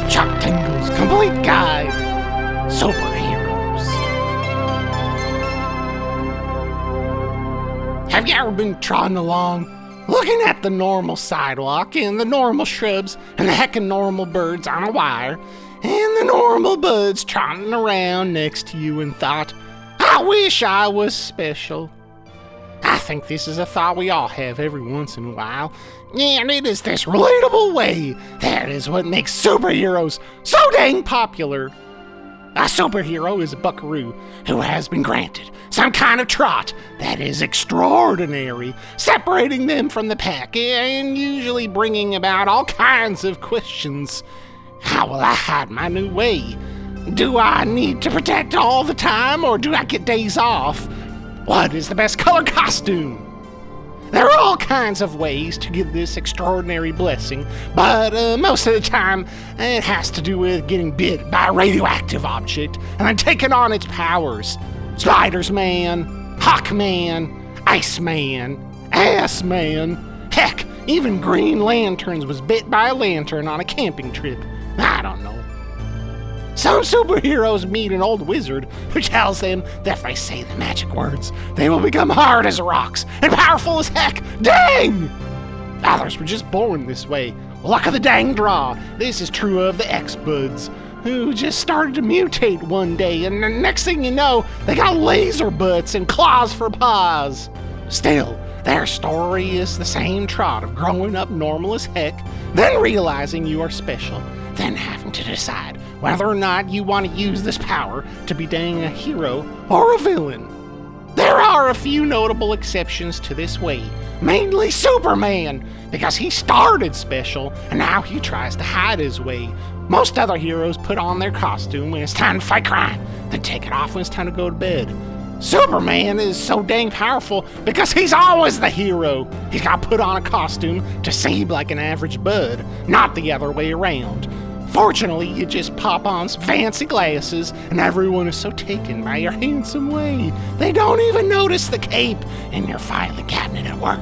Chuck Tingle's Complete Guide. Superheroes. Have you ever been trotting along, looking at the normal sidewalk and the normal shrubs and the heckin' normal birds on a wire, and the normal buds trotting around next to you and thought, I wish I was special? I think this is a thought we all have every once in a while, and it is this relatable way that is what makes superheroes so dang popular. A superhero is a buckaroo who has been granted some kind of trot that is extraordinary, separating them from the pack and usually bringing about all kinds of questions. How will I hide my new way? Do I need to protect all the time, or do I get days off? What is the best color costume? There are all kinds of ways to get this extraordinary blessing, but most of the time it has to do with getting bit by a radioactive object and then taking on its powers. Spiders-Man, Hawkman, Iceman, Ass-Man, heck, even Green Lanterns was bit by a lantern on a camping trip. I don't know. Some superheroes meet an old wizard who tells them that if they say the magic words, they will become hard as rocks and powerful as heck. Dang! Others were just born this way. Luck of the dang draw. This is true of the X-Buds, who just started to mutate one day, and the next thing you know, they got laser butts and claws for paws. Still, their story is the same trot of growing up normal as heck, then realizing you are special, then having to decide whether or not you want to use this power to be dang a hero or a villain. There are a few notable exceptions to this way, mainly Superman, because he started special and now he tries to hide his way. Most other heroes put on their costume when it's time to fight crime, then take it off when it's time to go to bed. Superman is so dang powerful because he's always the hero. He's got to put on a costume to seem like an average bud, not the other way around. Fortunately, you just pop on some fancy glasses and everyone is so taken by your handsome way, they don't even notice the cape in your filing cabinet at work.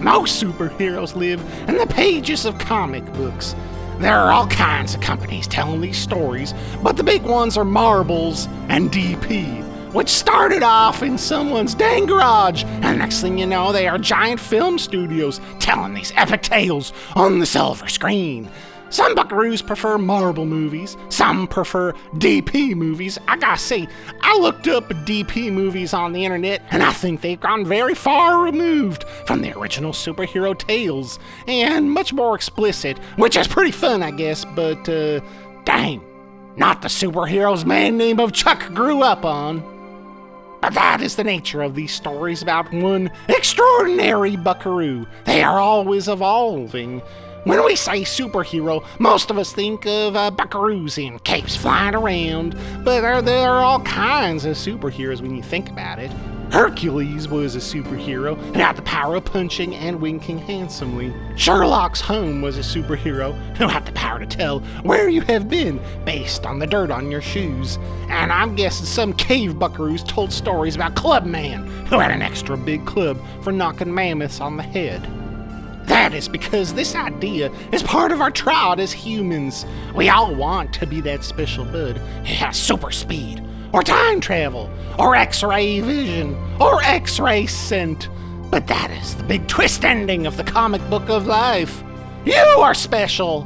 Most superheroes live in the pages of comic books. There are all kinds of companies telling these stories, but the big ones are Marbles and DP, which started off in someone's dang garage, and next thing you know, they are giant film studios telling these epic tales on the silver screen. Some buckaroos prefer Marvel movies, some prefer DP movies. I gotta say, I looked up DP movies on the internet, and I think they've gone very far removed from the original superhero tales, and much more explicit, which is pretty fun, I guess, but dang, not the superheroes man name of Chuck grew up on. But that is the nature of these stories about one extraordinary buckaroo. They are always evolving. When we say superhero, most of us think of buckaroos in capes flying around, but there are all kinds of superheroes when you think about it. Hercules was a superhero and had the power of punching and winking handsomely. Sherlock Holmes was a superhero who had the power to tell where you have been based on the dirt on your shoes. And I'm guessing some cave buckaroos told stories about Clubman, who had an extra big club for knocking mammoths on the head. That is because this idea is part of our trot as humans. We all want to be that special bud who has super speed, or time travel, or X-ray vision, or X-ray scent. But that is the big twist ending of the comic book of life. You are special.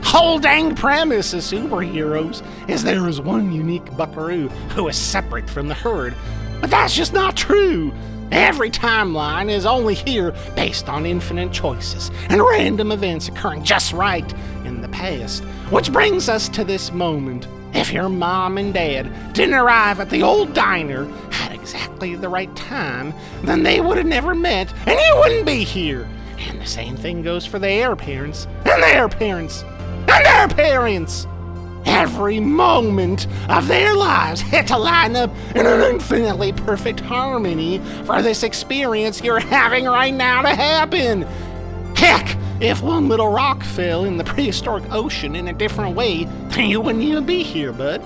Whole dang premise of superheroes is there is one unique buckaroo who is separate from the herd. But that's just not true. Every timeline is only here based on infinite choices and random events occurring just right in the past. Which brings us to this moment. If your mom and dad didn't arrive at the old diner at exactly the right time, then they would have never met and you wouldn't be here. And the same thing goes for their parents, and their parents, and their parents. Every moment of their lives had to line up in an infinitely perfect harmony for this experience you're having right now to happen. Heck, if one little rock fell in the prehistoric ocean in a different way, then you wouldn't even be here, bud.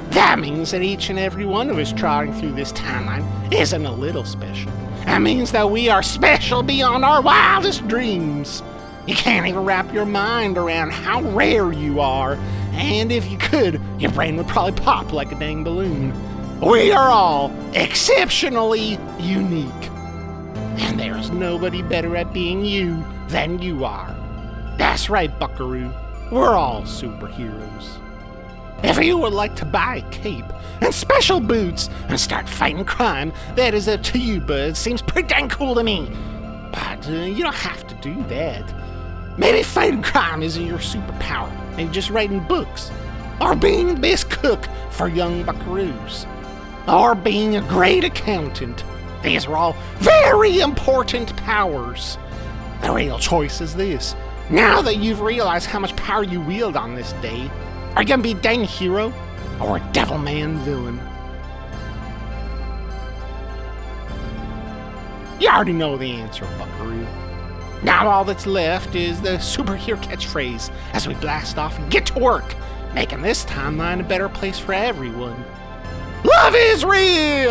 That means that each and every one of us trotting through this timeline isn't a little special. That means that we are special beyond our wildest dreams. You can't even wrap your mind around how rare you are, and if you could, your brain would probably pop like a dang balloon. We are all exceptionally unique, and there is nobody better at being you than you are. That's right, buckaroo. We're all superheroes. If you would like to buy a cape and special boots and start fighting crime, that is up to you, but it seems pretty dang cool to me. But you don't have to do that. Maybe fighting crime isn't your superpower. Maybe just writing books, or being the best cook for young buckaroos, or being a great accountant. These are all very important powers. The real choice is this. Now that you've realized how much power you wield on this day, are you gonna be a dang hero or a devilman villain? You already know the answer, buckaroo. Now all that's left is the superhero catchphrase as we blast off and get to work, making this timeline a better place for everyone. Love is real!